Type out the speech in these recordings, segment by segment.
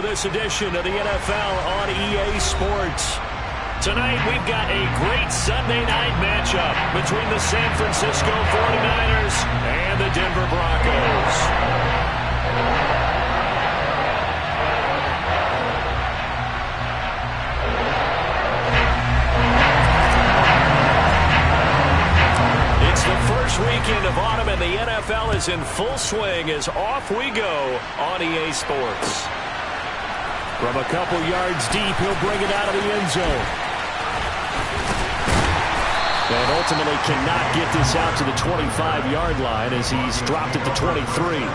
this edition of the NFL on EA Sports. Tonight, we've got a great Sunday night matchup between the San Francisco 49ers and the Denver Broncos. It's the first weekend of autumn, and the NFL is in full swing as off we go on EA Sports. From a couple yards deep, he'll bring it out of the end zone. And ultimately cannot get this out to the 25-yard line as he's dropped at the 23.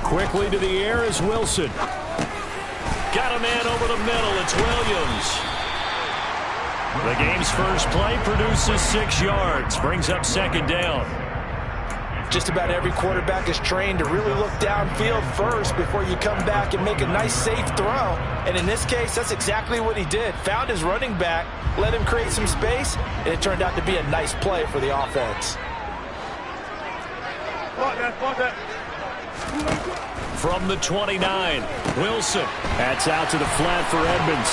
Quickly to the air is Wilson. Got a man over the middle. It's Williams. The game's first play produces 6 yards. Brings up second down. Just about every quarterback is trained to really look downfield first before you come back and make a nice, safe throw. And in this case, that's exactly what he did. Found his running back, let him create some space, and it turned out to be a nice play for the offense. From the 29, Wilson. That's out to the flat for Edmonds.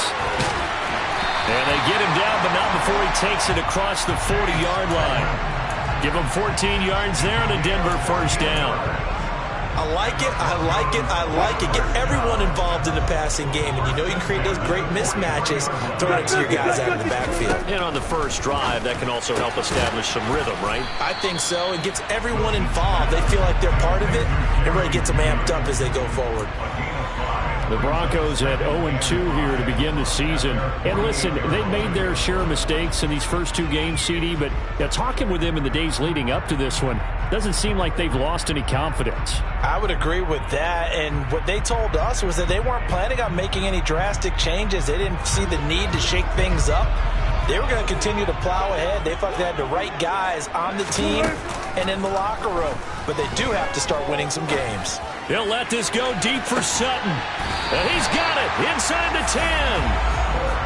And they get him down, but not before he takes it across the 40-yard line. Give him 14 yards there and a Denver first down. I like it, I like it, I like it. Get everyone involved in the passing game, and you know you can create those great mismatches throwing it to your guys out of the backfield. And on the first drive, that can also help establish some rhythm, right? I think so. It gets everyone involved. They feel like they're part of it. It really gets them amped up as they go forward. The Broncos at 0-2 here to begin the season. And listen, they made their share of mistakes in these first 2 games, CD, but talking with them in the days leading up to this one, doesn't seem like they've lost any confidence. I would agree with that, and what they told us was that they weren't planning on making any drastic changes. They didn't see the need to shake things up. They were going to continue to plow ahead. They thought they had the right guys on the team and in the locker room, but they do have to start winning some games. They'll let this go deep for Sutton. And he's got it inside the 10.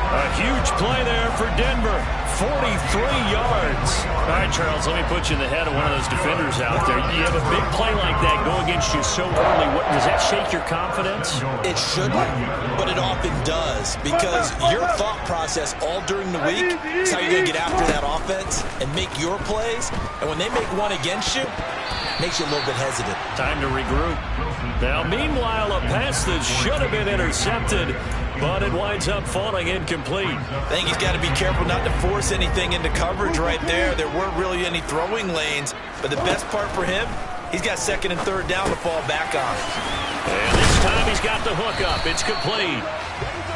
A huge play there for Denver. 43 yards. All right, Charles, let me put you in the head of one of those defenders out there. You have a big play like that go against you so early. Does that shake your confidence? It shouldn't, but it often does, because your thought process all during the week is how you're going to get after that offense and make your plays. And when they make one against you, it makes you a little bit hesitant. Time to regroup. Now, meanwhile, a pass that should have been intercepted, but it winds up falling incomplete. I think he's got to be careful not to force anything into coverage right there. There weren't really any throwing lanes, but the best part for him, he's got second and third down to fall back on. And this time he's got the hook up. It's complete.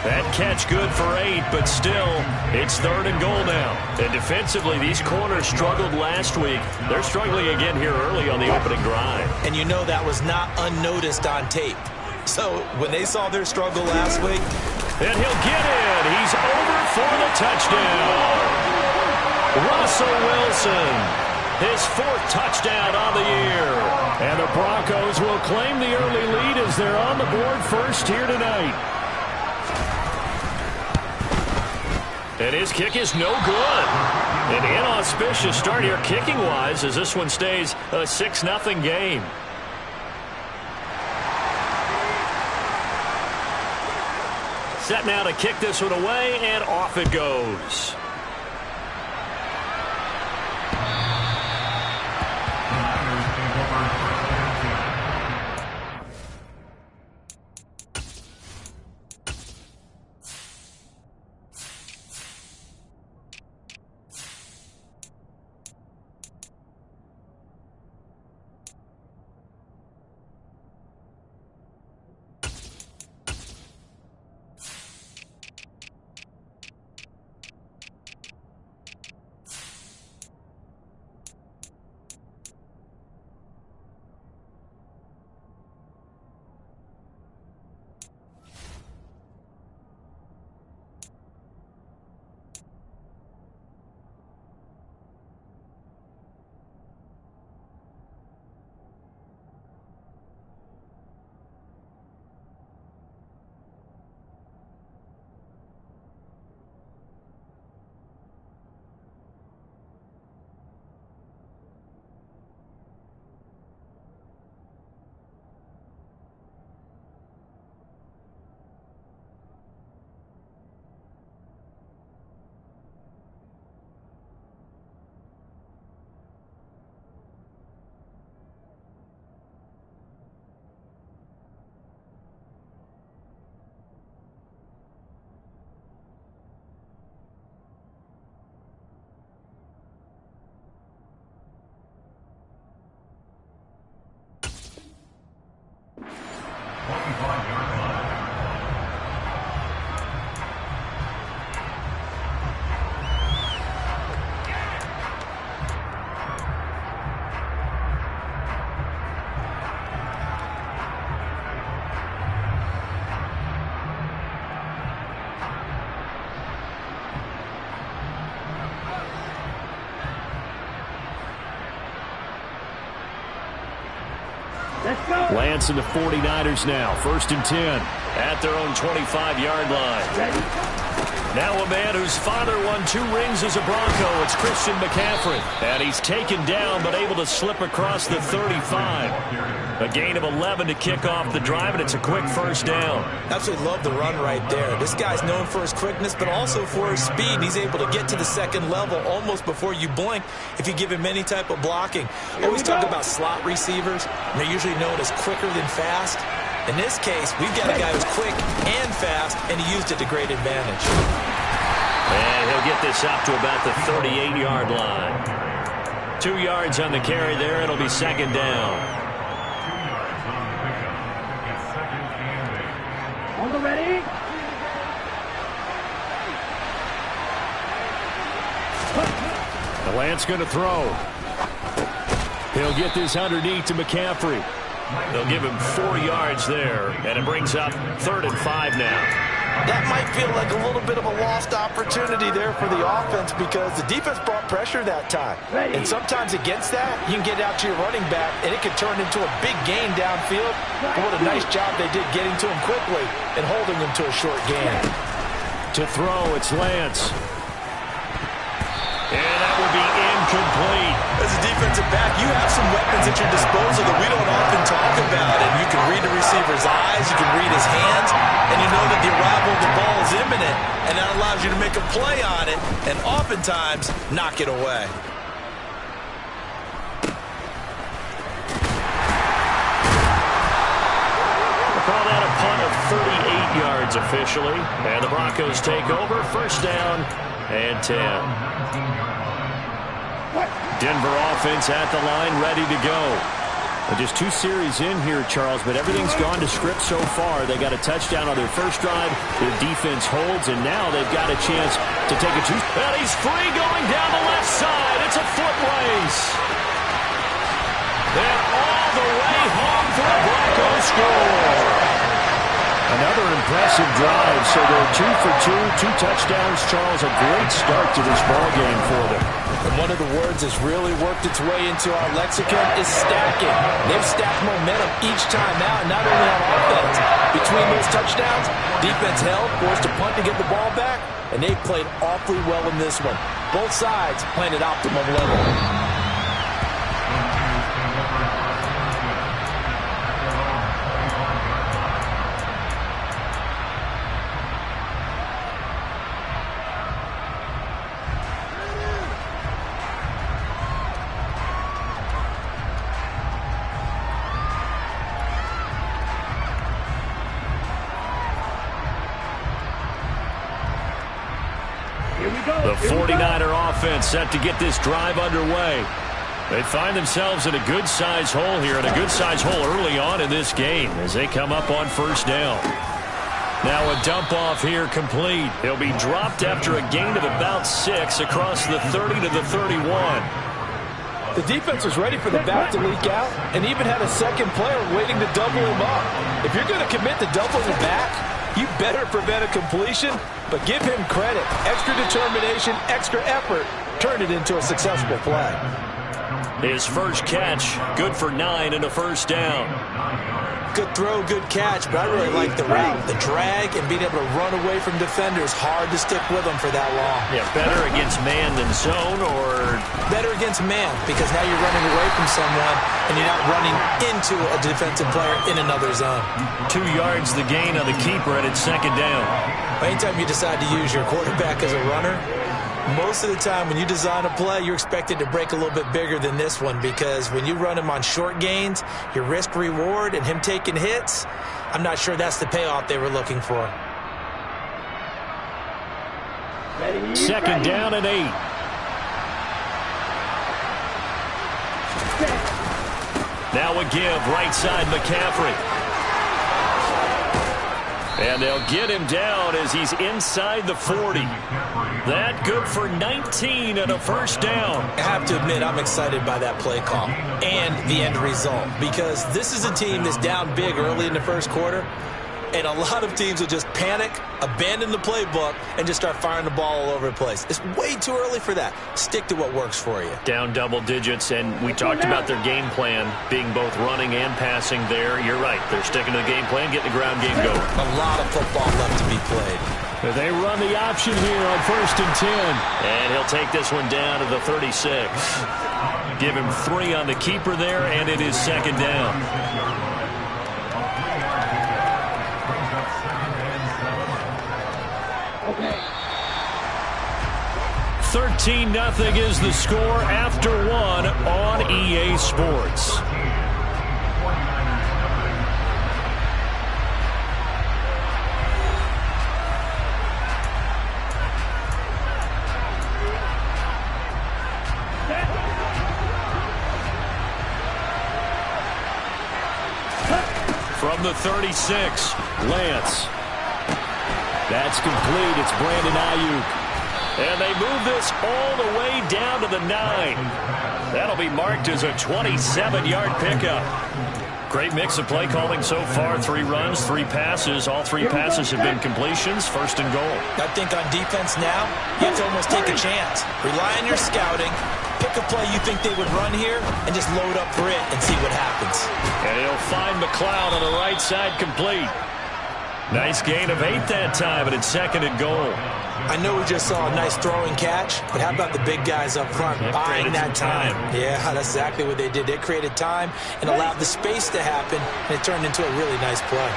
That catch good for 8, but still, it's third and goal now. And defensively, these corners struggled last week. They're struggling again here early on the opening drive. And you know that was not unnoticed on tape. So when they saw their struggle last week, and he'll get in. He's over for the touchdown. Russell Wilson, his 4th touchdown on the year. And the Broncos will claim the early lead as they're on the board first here tonight. And his kick is no good. An inauspicious start here kicking-wise as this one stays a 6-0 game. Set now to kick this one away, and off it goes. Lance and the 49ers now. 1st and 10 at their own 25-yard line. Now a man whose father won 2 rings as a Bronco. It's Christian McCaffrey. And he's taken down but able to slip across the 35. A gain of 11 to kick off the drive, and it's a quick 1st down. Absolutely love the run right there. This guy's known for his quickness but also for his speed. He's able to get to the 2nd level almost before you blink if you give him any type of blocking. Always talk about slot receivers, and they're usually known as quicker than fast. In this case, we've got a guy who's quick and fast, and he used it to great advantage. And he'll get this up to about the 38-yard line. 2 yards on the carry there. It'll be 2nd down. On the ready. The Lance going to throw. He'll get this underneath to McCaffrey. They'll give him 4 yards there, and it brings up 3rd and 5 now. That might feel like a little bit of a lost opportunity there for the offense because the defense brought pressure that time. And sometimes against that, you can get out to your running back, and it can turn into a big gain downfield. But what a nice job they did getting to him quickly and holding him to a short gain. To throw, it's Lance. And that will be incomplete. As a defensive back, you have some weapons at your disposal that we don't often talk about. And you can read the receiver's eyes, you can read his hands, and you know that the arrival of the ball is imminent. And that allows you to make a play on it and oftentimes knock it away. We'll call that a punt of 38 yards officially. And the Broncos take over. 1st down and 10. Denver offense at the line, ready to go. Just 2 series in here, Charles, but everything's gone to script so far. They got a touchdown on their first drive. Their defense holds, and now they've got a chance to take a 2. And he's free going down the left side. It's a foot race. And all the way home for a Broncos score. Another impressive drive. So they're 2 for 2, 2 touchdowns. Charles, a great start to this ball game for them. And one of the words that's really worked its way into our lexicon is stacking. They've stacked momentum each time out, not only on offense. Between those touchdowns, defense held, forced a punt to get the ball back, and they played awfully well in this one. Both sides playing at optimum level. The 49er offense set to get this drive underway. They find themselves in a good-sized hole here, and a good-sized hole early on in this game as they come up on 1st down. Now a dump-off here complete. He'll be dropped after a gain of about 6 across the 30 to the 31. The defense was ready for the back to leak out and even had a second player waiting to double him up. If you're going to commit to doubling the back, you better prevent a completion, but give him credit. Extra determination, extra effort, turned it into a successful play. His first catch, good for 9 and a 1st down. Good throw, good catch, but I really like the route. The drag and being able to run away from defenders, hard to stick with them for that long. Yeah, better against man than zone, or? Better against man, because now you're running away from someone and you're not running into a defensive player in another zone. 2 yards the gain on the keeper, and it's 2nd down. Anytime you decide to use your quarterback as a runner, most of the time when you design a play, you're expected to break a little bit bigger than this one, because when you run him on short gains, your risk reward and him taking hits, I'm not sure that's the payoff they were looking for. 2nd down and 8. Now a give, right side McCaffrey. And they'll get him down as he's inside the 40. That good for 19 and a 1st down. I have to admit, I'm excited by that play call and the end result, because this is a team that's down big early in the 1st quarter. And a lot of teams will just panic, abandon the playbook, and just start firing the ball all over the place. It's way too early for that. Stick to what works for you. Down double digits, and we talked about their game plan being both running and passing there. You're right. They're sticking to the game plan, getting the ground game going. A lot of football left to be played. They run the option here on 1st and 10. And he'll take this one down to the 36. Give him 3 on the keeper there, and it is 2nd down. 13-0 is the score after 1 on EA Sports. From the 36, Lance. That's complete. It's Brandon Ayuk. And they move this all the way down to the 9. That'll be marked as a 27-yard pickup. Great mix of play calling so far. 3 runs, 3 passes. All 3 passes have been completions. 1st and goal. I think on defense now, you have to almost take a chance. Rely on your scouting. Pick a play you think they would run here and just load up for it and see what happens. And he'll find McLeod on the right side complete. Nice gain of 8 that time, and it's 2nd and goal. I know we just saw a nice throwing catch, but how about the big guys up front buying that time? Yeah, that's exactly what they did. They created time and allowed the space to happen, and it turned into a really nice play.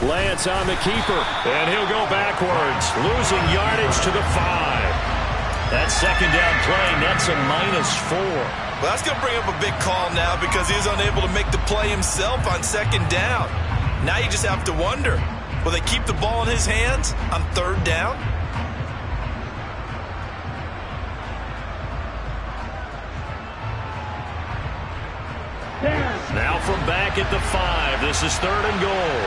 Lance on the keeper, and he'll go backwards, losing yardage to the 5. That 2nd down play nets a -4. Well, that's going to bring up a big call now because he was unable to make the play himself on 2nd down. Now you just have to wonder, will they keep the ball in his hands on 3rd down? Now from back at the 5, this is 3rd and goal.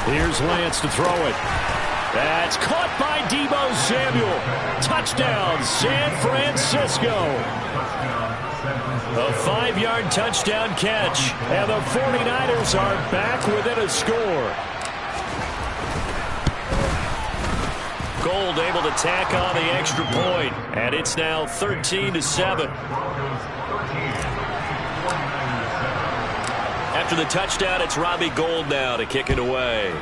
Here's Lance to throw it. That's caught by Deebo Samuel. Touchdown, San Francisco. A 5-yard touchdown catch, and the 49ers are back within a score. Gold able to tack on the extra point, and it's now 13-7. After the touchdown, it's Robbie Gould now to kick it away.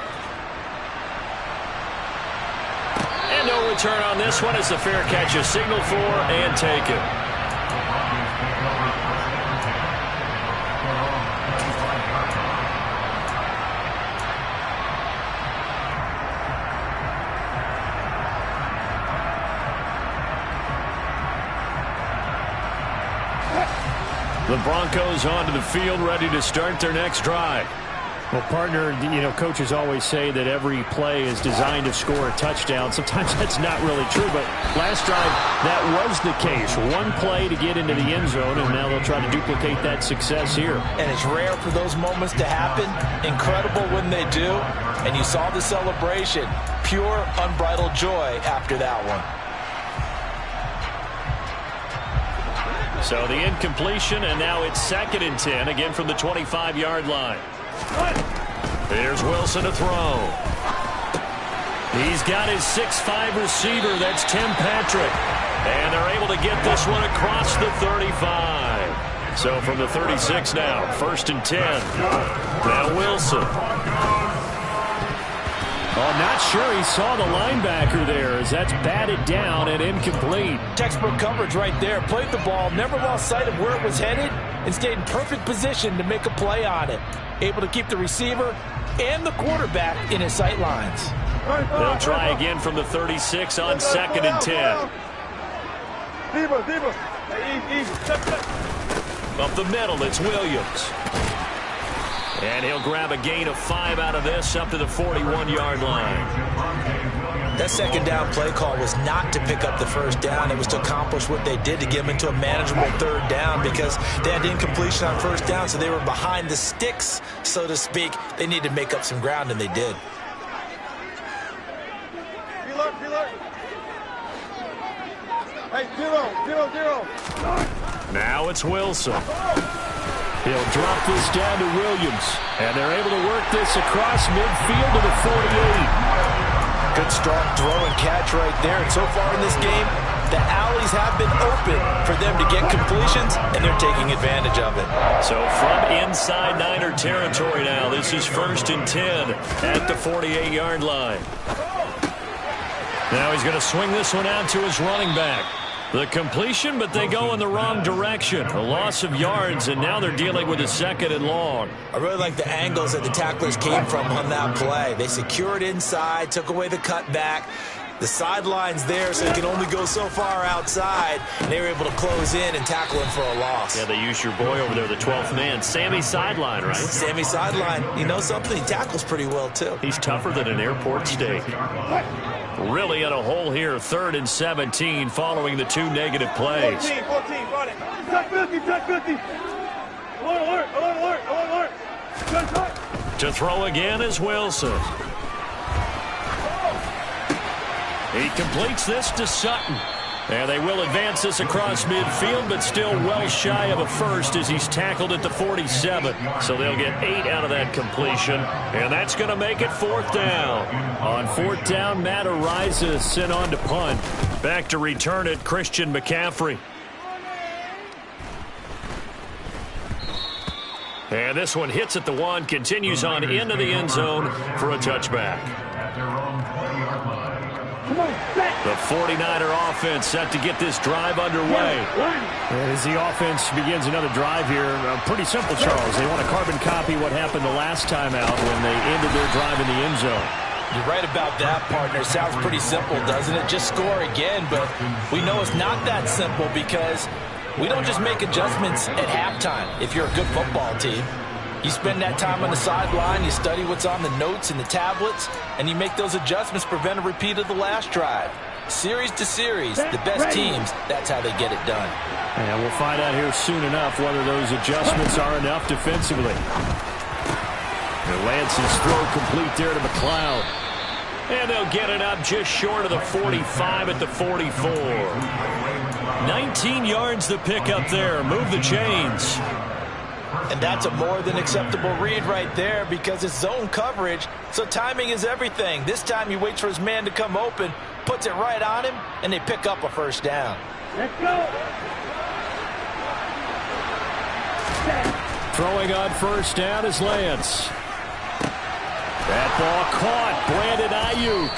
And no return on this one as the fair catch is signaled for and taken. The Broncos onto the field, ready to start their next drive. Well, partner, coaches always say that every play is designed to score a touchdown. Sometimes that's not really true, but last drive, that was the case. One play to get into the end zone, and now they'll try to duplicate that success here. And it's rare for those moments to happen. Incredible when they do. And you saw the celebration. Pure, unbridled joy after that one. So the incompletion, and now it's 2nd and 10, again from the 25-yard line. Here's Wilson to throw. He's got his 6'5" receiver, that's Tim Patrick. And they're able to get this one across the 35. So from the 36 now, 1st and 10. Now Wilson. Oh, not sure he saw the linebacker there as that's batted down and incomplete. Textbook coverage right there. Played the ball, never lost sight of where it was headed, and stayed in perfect position to make a play on it. Able to keep the receiver and the quarterback in his sight lines. They'll try again from the 36 on 2nd and 10. Up the middle, it's Williams. And he'll grab a gain of 5 out of this up to the 41-yard line. That 2nd down play call was not to pick up the 1st down. It was to accomplish what they did to get them into a manageable 3rd down because they had incompletion on 1st down, so they were behind the sticks, so to speak. They needed to make up some ground, and they did. Hey, 0-0-0. Now it's Wilson. He'll drop this down to Williams. And they're able to work this across midfield to the 48. Good strong throw and catch right there. And so far in this game, the alleys have been open for them to get completions, and they're taking advantage of it. So from inside Niner territory now, this is 1st and 10 at the 48-yard line. Now he's going to swing this one out to his running back. The completion, but they go in the wrong direction. A loss of yards, and now they're dealing with a 2nd and long. I really like the angles that the tacklers came from on that play. They secured inside, took away the cutback. The sideline's there, so they can only go so far outside. And they were able to close in and tackle him for a loss. Yeah, they used your boy over there, the 12th man. Sammy Sideline, right? Sammy Sideline. You know something? He tackles pretty well, too. He's tougher than an airport steak. Really in a hole here, 3rd and 17 following the 2 negative plays. 14, got it. Touch 50, touch 50. Alert. To throw again is Wilson. He completes this to Sutton. And they will advance this across midfield, but still well shy of a first as he's tackled at the 47. So they'll get 8 out of that completion, and that's going to make it 4th down. On 4th down, Matt Ariza sent on to punt. Back to return it, Christian McCaffrey. And this one hits at the 1, continues on into the end zone for a touchback. The 49er offense set to get this drive underway. As the offense begins another drive here, pretty simple, Charles. They want to carbon copy what happened the last time out when they ended their drive in the end zone. You're right about that, partner. Sounds pretty simple, doesn't it? Just score again, but we know it's not that simple because we don't just make adjustments at halftime if you're a good football team. You spend that time on the sideline, you study what's on the notes and the tablets, and you make those adjustments, prevent a repeat of the last drive. Series to series, the best teams, that's how they get it done. And we'll find out here soon enough whether those adjustments are enough defensively. And Lance's throw complete there to McLeod. And they'll get it up just short of the 45 at the 44. 19 yards to pick up there. Move the chains. And that's a more than acceptable read right there because it's zone coverage, so timing is everything. This time he waits for his man to come open, puts it right on him, and they pick up a 1st down. Let's go. Throwing on 1st down is Lance. That ball caught. Brandon Ayuk.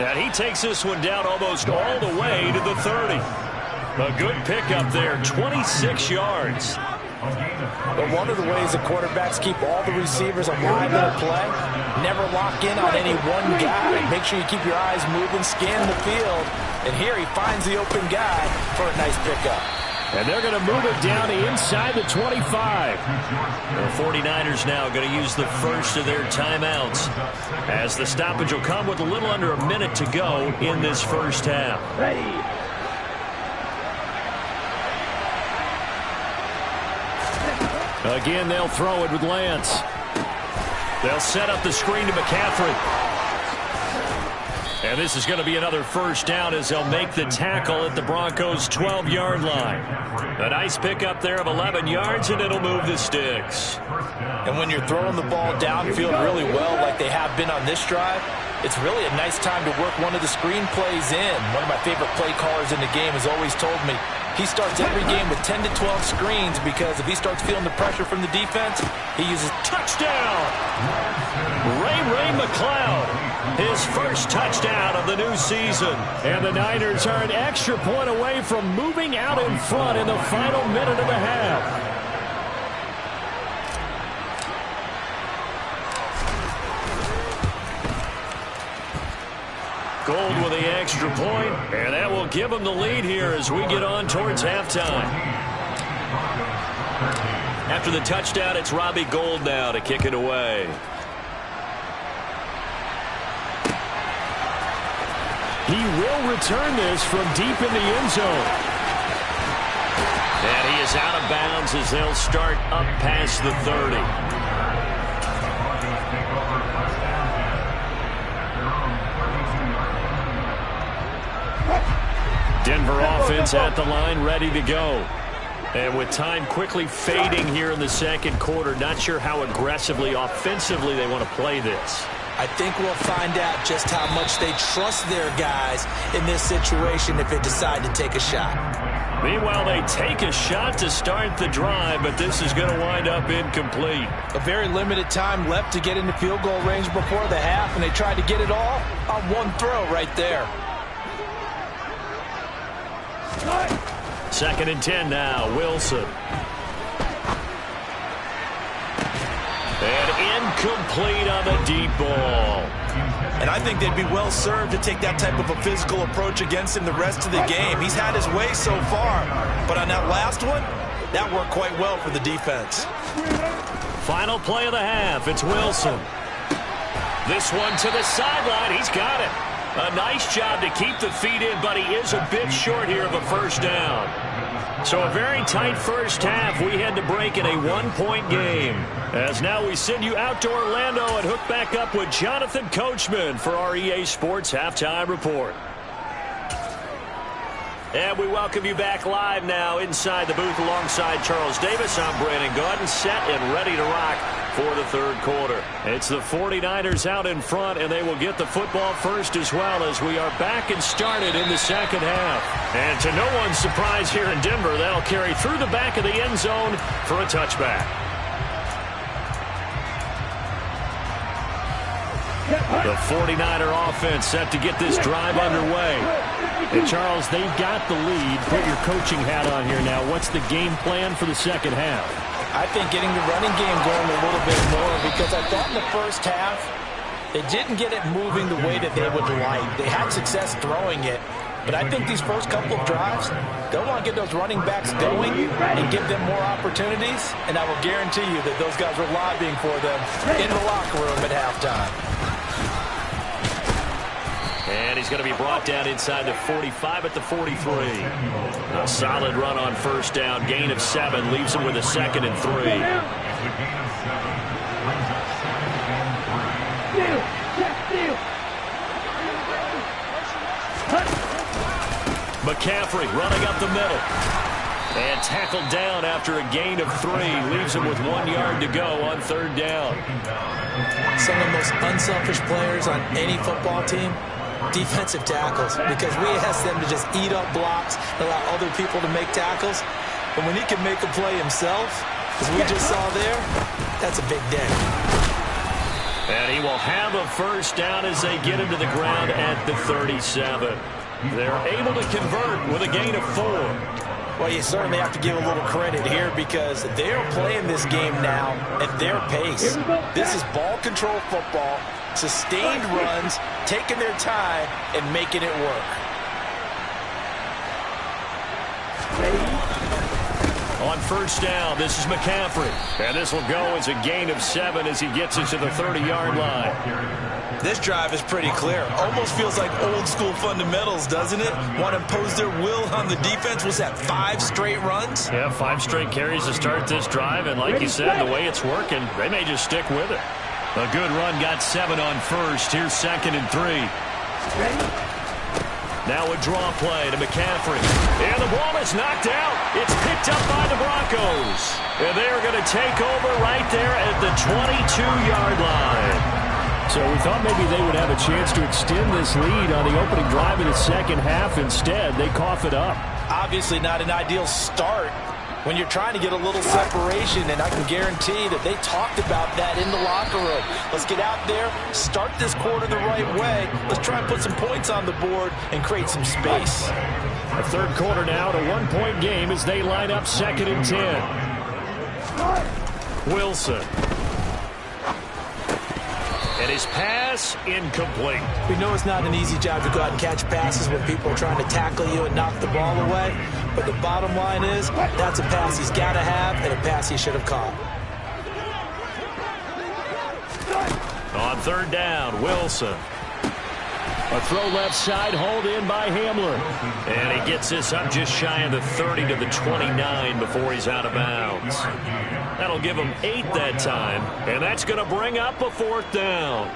And he takes this one down almost all the way to the 30. A good pickup there, 26 yards. But one of the ways the quarterbacks keep all the receivers alive in a play, never lock in on any one guy. Make sure you keep your eyes moving, scan the field. And here he finds the open guy for a nice pickup. And they're going to move it down to inside the 25. The 49ers now going to use the first of their timeouts, as the stoppage will come with a little under a minute to go in this 1st half. Ready. Again, they'll throw it with Lance. They'll set up the screen to McCaffrey. And this is going to be another 1st down as they'll make the tackle at the Broncos' 12-yard line. A nice pickup there of 11 yards, and it'll move the sticks. And when you're throwing the ball downfield really well like they have been on this drive, it's really a nice time to work one of the screen plays in. One of my favorite play callers in the game has always told me he starts every game with 10 to 12 screens because if he starts feeling the pressure from the defense, he uses touchdown. Ray McLeod, his first touchdown of the new season. And the Niners are an extra point away from moving out in front in the final minute of the half. Gold with the extra point, and that will give them the lead here as we get on towards halftime. After the touchdown, it's Robbie Gould now to kick it away. He will return this from deep in the end zone. And he is out of bounds as they'll start up past the 30. Denver offense at the line, ready to go. And with time quickly fading here in the second quarter, not sure how aggressively, offensively they want to play this. I think we'll find out just how much they trust their guys in this situation if they decide to take a shot. Meanwhile, they take a shot to start the drive, but this is going to wind up incomplete. A very limited time left to get into field goal range before the half, and they tried to get it all on one throw right there. 2nd and 10 now, Wilson. And incomplete on the deep ball. And I think they'd be well served to take that type of a physical approach against him the rest of the game. He's had his way so far, but on that last one, that worked quite well for the defense. Final play of the half, it's Wilson. This one to the sideline, he's got it. A nice job to keep the feet in, but he is a bit short here of a first down. So a very tight first half. We had to break in a one-point game. As now we send you out to Orlando and hook back up with Jonathan Coachman for our EA Sports Halftime Report. And we welcome you back live now inside the booth alongside Charles Davis. I'm Brandon Gaudin, set and ready to rock for the third quarter. It's the 49ers out in front, and they will get the football first as well as we are back and started in the second half. And to no one's surprise here in Denver, that'll carry through the back of the end zone for a touchback. The 49er offense set to get this drive underway. And Charles, they've got the lead. Put your coaching hat on here now. What's the game plan for the second half? I think getting the running game going a little bit more, because I thought in the first half they didn't get it moving the way that they would like. They had success throwing it, but I think these first couple of drives, they'll want to get those running backs going and give them more opportunities, and I will guarantee you that those guys were lobbying for them in the locker room at halftime. And he's going to be brought down inside the 45 at the 43. A solid run on first down. Gain of 7 leaves him with a 2nd and 3. McCaffrey running up the middle. And tackled down after a gain of 3. Leaves him with 1 yard to go on third down. Some of the most unselfish players on any football team, defensive tackles, because we ask them to just eat up blocks and allow other people to make tackles. And when he can make a play himself, as we just saw there, that's a big day. And he will have a first down as they get him to the ground at the 37. They're able to convert with a gain of 4. Well, you certainly have to give a little credit here because they're playing this game now at their pace. This is ball control football, sustained runs, taking their time, and making it work. On first down, this is McCaffrey. And this will go as a gain of 7 as he gets it to the 30-yard line. This drive is pretty clear. Almost feels like old-school fundamentals, doesn't it? Want to impose their will on the defense. Was that 5 straight runs? Yeah, 5 straight carries to start this drive. And like you said, the way it's working, they may just stick with it. A good run got 7 on first. Here's 2nd and 3. Now a draw play to McCaffrey. And the ball is knocked out. It's picked up by the Broncos. And they're going to take over right there at the 22-yard line. So we thought maybe they would have a chance to extend this lead on the opening drive in the second half. Instead, they cough it up. Obviously not an ideal start when you're trying to get a little separation, and I can guarantee that they talked about that in the locker room. Let's get out there, start this quarter the right way. Let's try and put some points on the board and create some space. A third quarter now, a one-point game as they line up 2nd and 10. Wilson. And his pass incomplete. We know it's not an easy job to go out and catch passes when people are trying to tackle you and knock the ball away. But the bottom line is, that's a pass he's got to have and a pass he should have caught. On third down, Wilson. A throw left side, hauled in by Hamler. And he gets this up just shy of the 30 to the 29 before he's out of bounds. That'll give him 8 that time, and that's going to bring up a 4th down.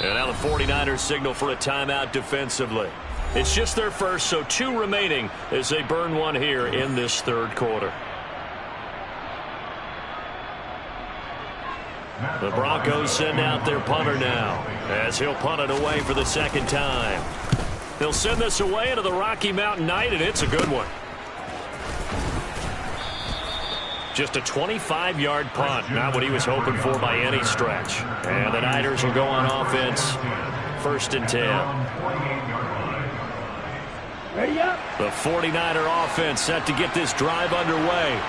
And now the 49ers signal for a timeout defensively. It's just their first, so 2 remaining as they burn one here in this third quarter. The Broncos send out their punter now as he'll punt it away for the second time. They'll send this away into the Rocky Mountain night, and it's a good one. Just a 25-yard punt, not what he was hoping for by any stretch. And the Niners will go on offense, 1st and 10. The 49er offense set to get this drive underway.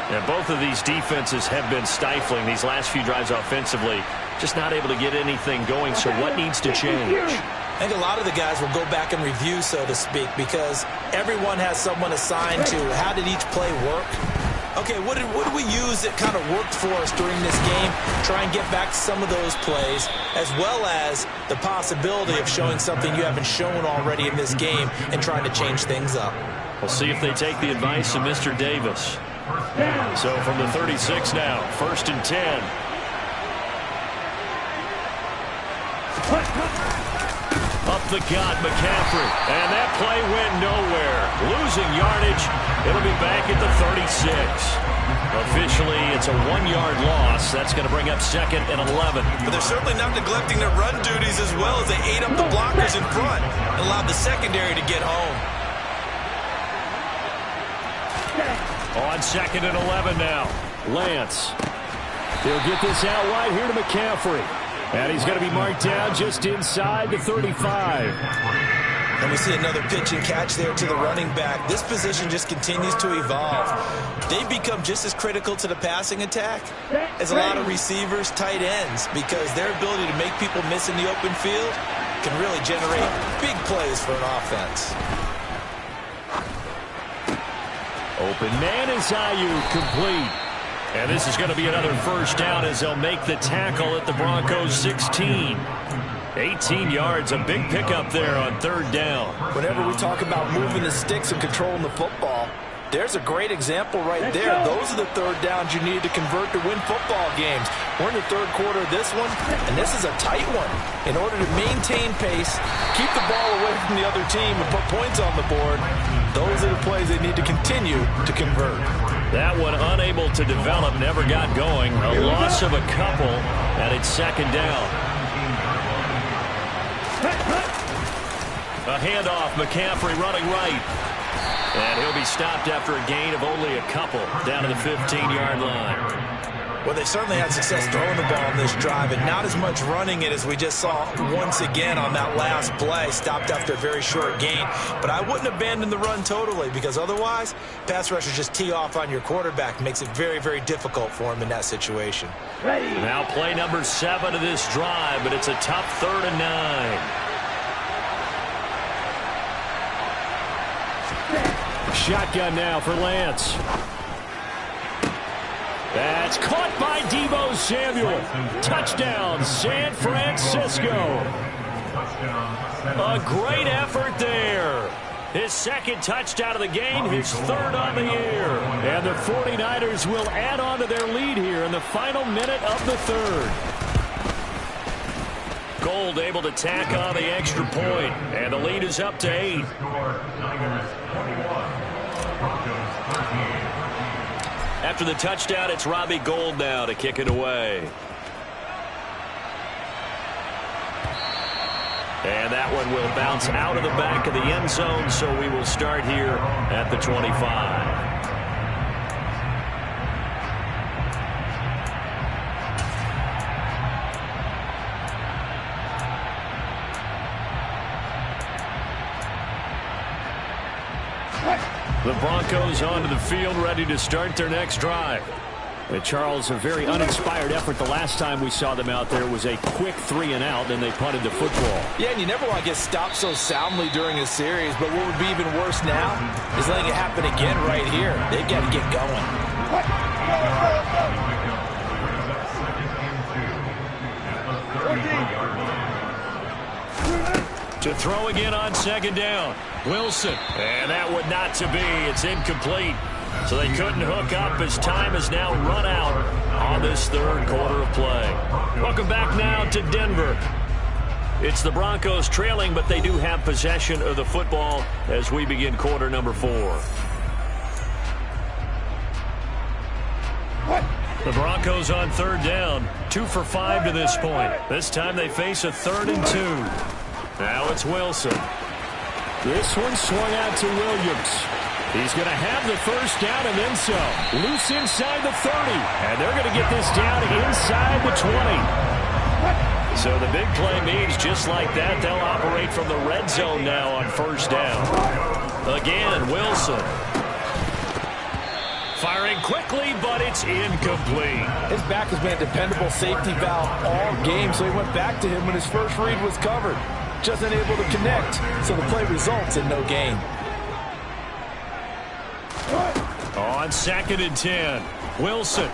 And both of these defenses have been stifling these last few drives offensively. Just not able to get anything going, so what needs to change? I think a lot of the guys will go back and review, so to speak, because everyone has someone assigned to how did each play work. Okay, what did we use that kind of worked for us during this game? Try and get back to some of those plays, as well as the possibility of showing something you haven't shown already in this game and trying to change things up. We'll see if they take the advice of Mr. Davis. So from the 36 now, 1st and 10. Up the gut, McCaffrey. And that play went nowhere. Losing yardage. It'll be back at the 36. Officially, it's a 1-yard loss. That's going to bring up 2nd and 11. But they're certainly not neglecting their run duties as well as they ate up the blockers in front and allowed the secondary to get home. On 2nd and 11 now. Lance. He'll get this out wide here to McCaffrey. And he's going to be marked down just inside the 35. And we see another pitch and catch there to the running back. This position just continues to evolve. They become just as critical to the passing attack as a lot of receivers, tight ends, because their ability to make people miss in the open field can really generate big plays for an offense. Open man is Ayuk, complete. And this is going to be another 1st down as they'll make the tackle at the Broncos 16. 18 yards, a big pickup there on 3rd down. Whenever we talk about moving the sticks and controlling the football, there's a great example right there. Those are the 3rd downs you need to convert to win football games. We're in the 3rd quarter of this one, and this is a tight one. In order to maintain pace, keep the ball away from the other team, and put points on the board, those are the plays they need to continue to convert. That one unable to develop, never got going. A loss of a couple, and it's 2nd down. A handoff, McCaffrey running right. And he'll be stopped after a gain of only a couple down to the 15-yard line. Well, they certainly had success throwing the ball on this drive, and not as much running it as we just saw once again on that last play. Stopped after a very short gain. But I wouldn't abandon the run totally, because otherwise, pass rushers just tee off on your quarterback. Makes it very, very difficult for him in that situation. Now play number 7 of this drive, but it's a tough 3rd and 9. Shotgun now for Lance. That's caught by Deebo Samuel. Touchdown, San Francisco. A great effort there. His 2nd touchdown of the game, his 3rd on the year. And the 49ers will add on to their lead here in the final minute of the 3rd. Gold able to tack on the extra point, and the lead is up to 8. After the touchdown, it's Robbie Gould now to kick it away. And that one will bounce out of the back of the end zone, so we will start here at the 25. The Broncos onto the field, ready to start their next drive. And Charles, a very uninspired effort. The last time we saw them out there was a quick 3-and-out, then they punted the football. Yeah, and you never want to get stopped so soundly during a series, but what would be even worse now is letting it happen again right here. They've got to get going. To throw again on 2nd down. Wilson. And that would not to be. It's incomplete. So they couldn't hook up as time has now run out on this 3rd quarter of play. Welcome back now to Denver. It's the Broncos trailing, but they do have possession of the football as we begin quarter number 4. The Broncos on third down, 2 for 5 to this point. This time they face a 3rd and 2. Now it's Wilson. This one swung out to Williams. He's going to have the first down and then some. Loose inside the 30. And they're going to get this down inside the 20. So the big play means just like that, they'll operate from the red zone now on first down. Again, Wilson. Firing quickly, but it's incomplete. His back has been a dependable safety valve all game, so he went back to him when his first read was covered. Just unable to connect, so the play results in no gain. On 2nd and 10, Wilson.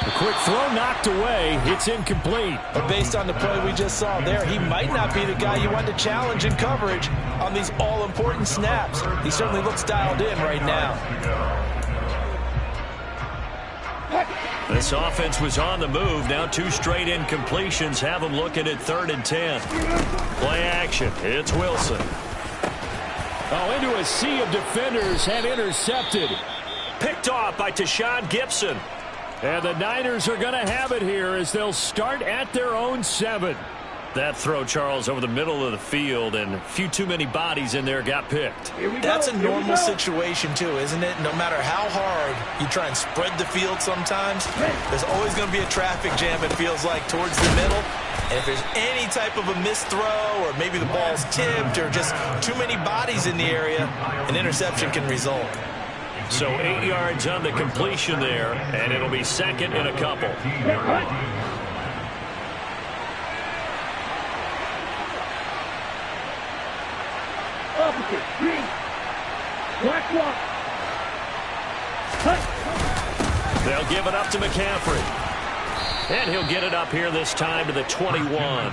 A quick throw knocked away. It's incomplete. But based on the play we just saw there, he might not be the guy you want to challenge in coverage on these all-important snaps. He certainly looks dialed in right now. This offense was on the move. Now 2 straight incompletions have them looking at 3rd and 10. Play action. It's Wilson. Oh, into a sea of defenders and intercepted. Picked off by Tashawn Gibson. And the Niners are going to have it here as they'll start at their own 7. That throw, Charles, over the middle of the field, and a few too many bodies in there got picked. That's a normal situation, too, isn't it? No matter how hard you try and spread the field sometimes, there's always going to be a traffic jam, it feels like, towards the middle. And if there's any type of a missed throw, or maybe the ball's tipped, or just too many bodies in the area, an interception can result. So 8 yards on the completion there, and it'll be 2nd and a couple. Opposite, green. Black block. They'll give it up to McCaffrey. And he'll get it up here this time to the 21.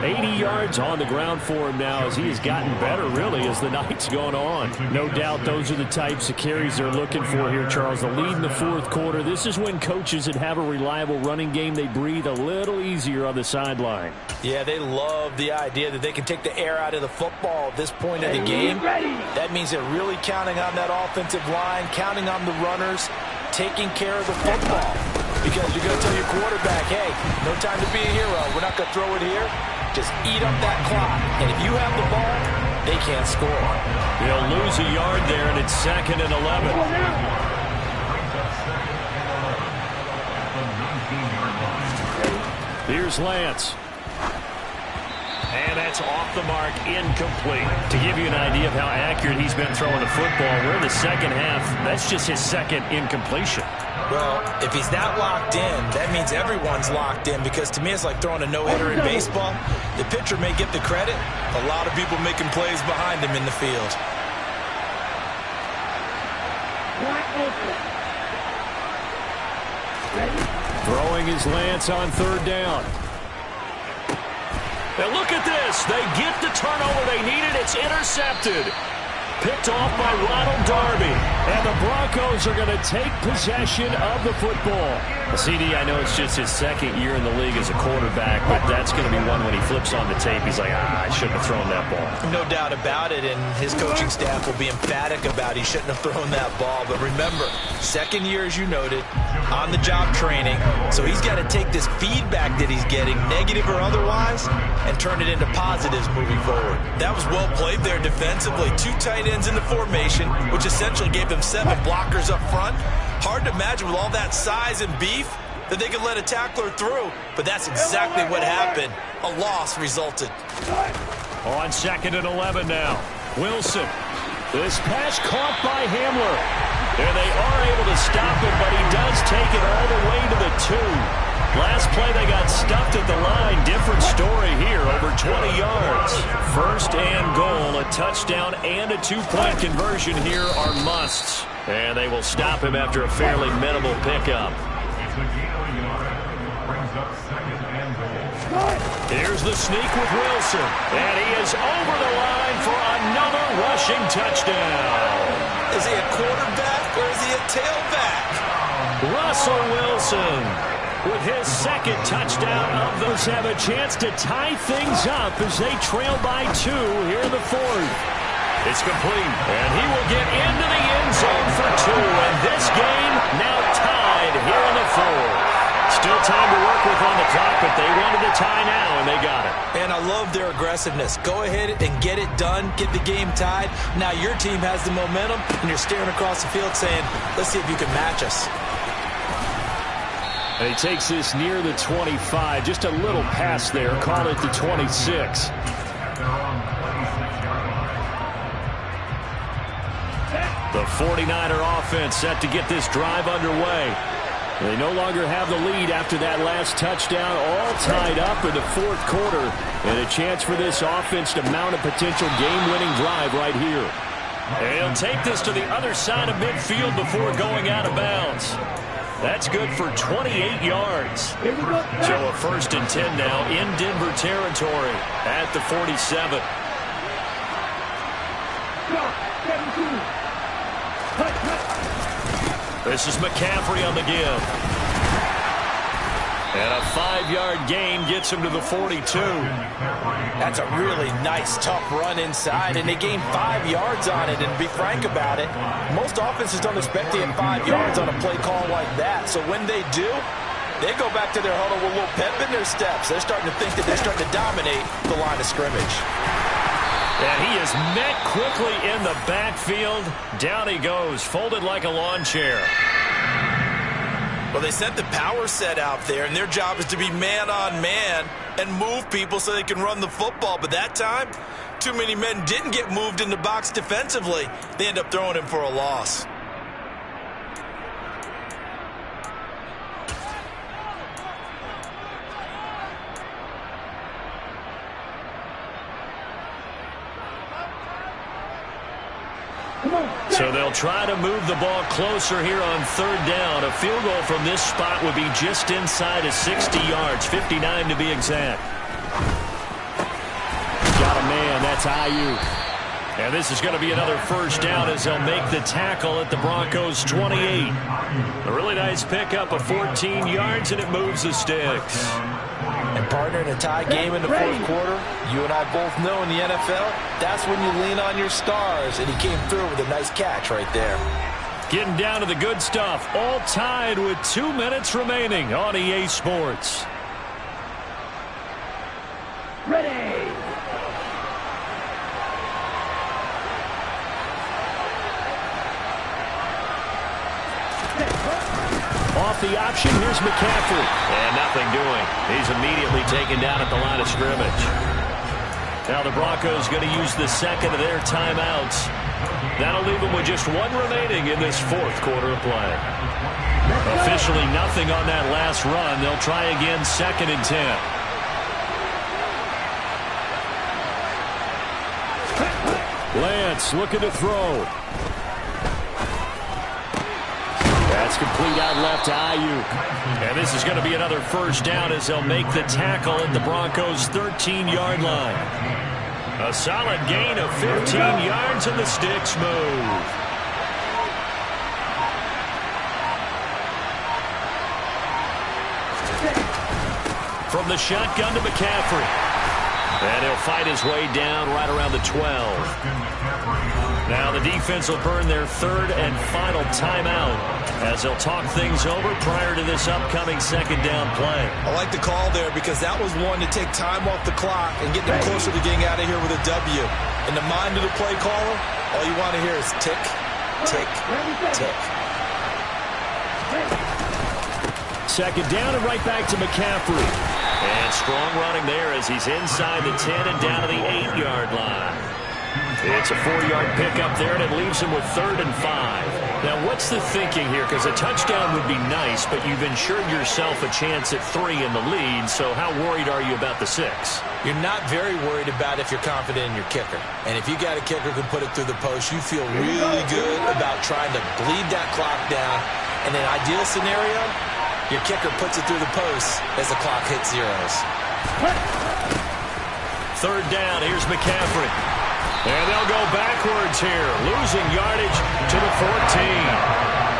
80 yards on the ground for him now as he has gotten better, really, as the night's gone on. No doubt those are the types of carries they're looking for here, Charles. The lead in the 4th quarter. This is when coaches that have a reliable running game, they breathe a little easier on the sideline. Yeah, they love the idea that they can take the air out of the football at this point of the game. That means they're really counting on that offensive line, counting on the runners, taking care of the football. Because you're going to tell your quarterback, hey, no time to be a hero. We're not going to throw it here. Just eat up that clock. And if you have the ball, they can't score. He'll lose a yard there, and it's 2nd and 11. Here's Lance. And that's off the mark, incomplete. To give you an idea of how accurate he's been throwing the football, we're in the second half. That's just his 2nd incompletion. Well, if he's not locked in, that means everyone's locked in, because to me it's like throwing a no-hitter in baseball. The pitcher may get the credit. A lot of people making plays behind him in the field. Throwing his Lance on 3rd down. Now look at this. They get the turnover they needed. It's intercepted. Picked off by Ronald Darby. And the Broncos are going to take possession of the football. CD, I know it's just his 2nd year in the league as a quarterback, but that's going to be one when he flips on the tape. He's like, I shouldn't have thrown that ball. No doubt about it, and his coaching staff will be emphatic about he shouldn't have thrown that ball. But remember, 2nd year, as you noted, on-the-job training. So he's got to take this feedback that he's getting, negative or otherwise, and turn it into positives moving forward. That was well played there defensively. 2 tight ends in the formation, which essentially gave them 7 blockers up front. Hard to imagine with all that size and beef that they could let a tackler through, but that's exactly what happened. A loss resulted. On 2nd and 11 now. Wilson. This pass caught by Hamler. And they are able to stop it, but he does take it all the way to the 2. Last play, they got stuffed at the line. Different story here, over 20 yards. 1st and goal, a touchdown and a 2-point conversion here are musts. And they will stop him after a fairly minimal pickup. Here's the sneak with Wilson. And he is over the line for another rushing touchdown. Is he a quarterback or is he a tailback? Russell Wilson. with his second touchdown of those. Have a chance to tie things up as they trail by 2 here in the fourth. It's complete, and he will get into the end zone for 2, and this game now tied here in the fourth. Still time to work with on the clock, but they wanted the tie now, and they got it. And I love their aggressiveness. Go ahead and get it done. Get the game tied. Now your team has the momentum, and you're staring across the field saying, let's see if you can match us. And he takes this near the 25. Just a little pass there. Call it the 26. The 49er offense set to get this drive underway. They no longer have the lead after that last touchdown, all tied up in the fourth quarter. And a chance for this offense to mount a potential game-winning drive right here. And he'll take this to the other side of midfield before going out of bounds. That's good for 28 yards. So a 1st and 10 now in Denver territory at the 47. This is McCaffrey on the give. And a 5-yard gain gets him to the 42. That's a really nice, tough run inside, and they gained 5 yards on it. And to be frank about it, most offenses don't expect to get 5 yards on a play call like that. So when they do, they go back to their huddle with a little pep in their steps. They're starting to think that they're starting to dominate the line of scrimmage. And he is met quickly in the backfield. Down he goes, folded like a lawn chair. Well, they sent the power set out there, and their job is to be man-on-man and move people so they can run the football. But that time, too many men didn't get moved in the box defensively. They end up throwing him for a loss. So they'll try to move the ball closer here on 3rd down. A field goal from this spot would be just inside of 60 yards, 59 to be exact. Got a man, that's Ayuk. And this is going to be another 1st down as they'll make the tackle at the Broncos' 28. A really nice pickup of 14 yards, and it moves the sticks. And partner, in a tie game in the fourth quarter, you and I both know in the NFL, that's when you lean on your stars, and he came through with a nice catch right there. Getting down to the good stuff, all tied with 2 minutes remaining on EA Sports. Ready. Off the option, here's McCaffrey. And nothing doing. He's immediately taken down at the line of scrimmage. Now the Broncos going to use the second of their timeouts. That'll leave them with just 1 remaining in this fourth quarter of play. Officially nothing on that last run. They'll try again 2nd and 10. Lance looking to throw. That's complete out left to Ayuk. And this is going to be another 1st down as they'll make the tackle at the Broncos' 13-yard line. A solid gain of 15 yards and the sticks move. From the shotgun to McCaffrey. And he'll fight his way down right around the 12. Now the defense will burn their 3rd and final timeout as they'll talk things over prior to this upcoming 2nd down play. I like the call there because that was one to take time off the clock and get them closer to getting out of here with a W. In the mind of the play caller, all you want to hear is tick, tick, tick. 2nd down and right back to McCaffrey. And strong running there as he's inside the 10 and down to the 8-yard line. It's a 4-yard pickup there, and it leaves him with 3rd and 5. Now, what's the thinking here? Because a touchdown would be nice, but you've ensured yourself a chance at 3 in the lead, so how worried are you about the 6? You're not very worried about if you're confident in your kicker. And if you got a kicker who can put it through the post, you feel really good about trying to bleed that clock down. In an ideal scenario, your kicker puts it through the post as the clock hits zeros. 3rd down, here's McCaffrey. And they'll go backwards here, losing yardage to the 14.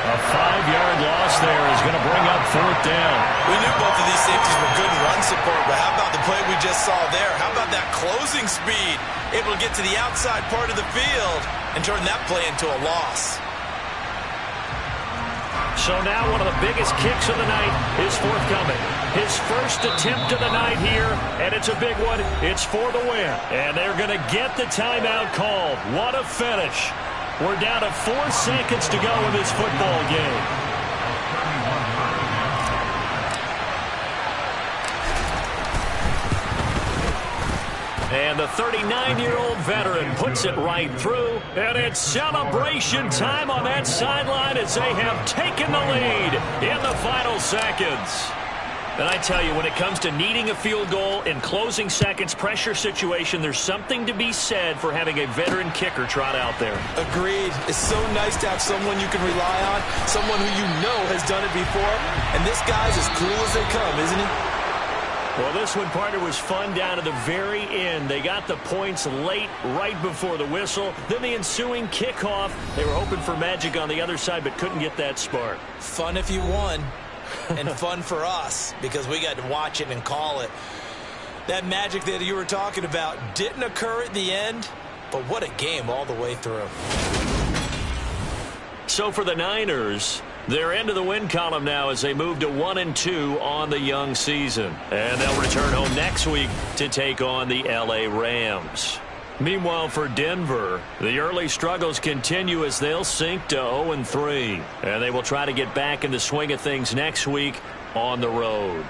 A 5-yard loss there is going to bring up 4th down. We knew both of these safeties were good in run support, but how about the play we just saw there? How about that closing speed? Able to get to the outside part of the field and turn that play into a loss. So now one of the biggest kicks of the night is forthcoming. His first attempt of the night here, and it's a big one. It's for the win. And they're going to get the timeout called. What a finish. We're down to 4 seconds to go in this football game. And the 39-year-old veteran puts it right through. And it's celebration time on that sideline as they have taken the lead in the final seconds. And I tell you, when it comes to needing a field goal in closing seconds pressure situation, there's something to be said for having a veteran kicker trot out there. Agreed. It's so nice to have someone you can rely on, someone who you know has done it before. And this guy's as cool as they come, isn't he? Well, this one, partner, was fun down to the very end. They got the points late, right before the whistle. Then the ensuing kickoff. They were hoping for magic on the other side, but couldn't get that spark. Fun if you won, and fun for us, because we got to watch it and call it. That magic that you were talking about didn't occur at the end, but what a game all the way through. So for the Niners, they're into the win column now as they move to 1-2 on the young season. And they'll return home next week to take on the L.A. Rams. Meanwhile, for Denver, the early struggles continue as they'll sink to 0-3. And they will try to get back in the swing of things next week on the road.